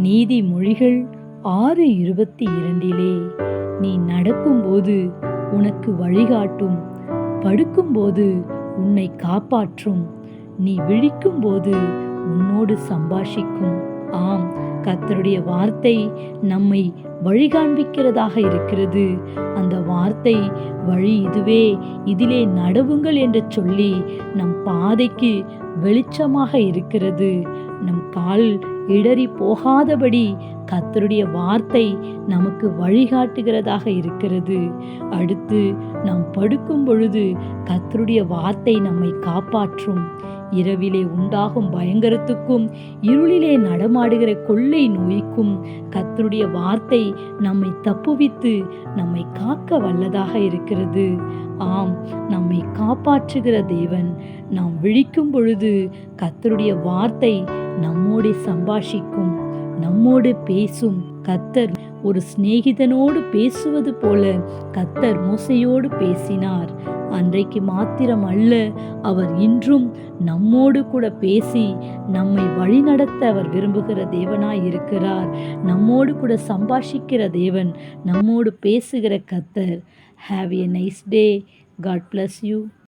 நீதிமொழிகள் 6:22 நீ நடக்கும்போது உனக்கு வழிகாட்டும், படுக்கும்போது உன்னை காப்பாற்றும், நீ விழிக்கும்போது உன்னோடு சம்பாஷிக்கும். ஆம், கர்த்தருடைய வார்த்தை நம்மை வழிகாண்பிக்கிறதாக இருக்கிறது. அந்த வார்த்தை வழி இதுவே, இதிலே நடவுங்கள் என்று சொல்லி நம் பாதைக்கு வெளிச்சமாக இருக்கிறது. நம் கால் இடறி போகாதபடி கர்த்தருடைய வார்த்தை நமக்கு வழிகாட்டுகிறதாக இருக்கிறது. அடுத்து நாம் படுக்கும் பொழுது கர்த்தருடைய வார்த்தை நம்மை காப்பாற்றும். இரவிலே உண்டாகும் பயங்கரத்துக்கும் இருளிலே நடமாடுகிற கொள்ளை நோய்க்கும் கர்த்தருடைய வார்த்தை நம்மை தப்புவித்து நம்மை காக்க வல்லதாக இருக்கிறது. ஆம், நம்மை காப்பாற்றுகிற தேவன். நாம் விழிக்கும் பொழுது கர்த்தருடைய வார்த்தை நம்மோடு சம்பாஷிக்கும், நம்மோடு பேசும். கர்த்தர் ஒரு சிநேகிதனோடு பேசுவது போல கர்த்தர் மோசேயோடு பேசினார். அன்றைக்கு மாத்திரம் அல்ல, அவர் இன்றும் நம்மோடு கூட பேசி நம்மை வழிநடத்த அவர் விரும்புகிற தேவனாய் இருக்கிறார். நம்மோடு கூட சம்பாஷிக்கிற தேவன், நம்மோடு பேசுகிற கர்த்தர். Have a nice day. God bless you.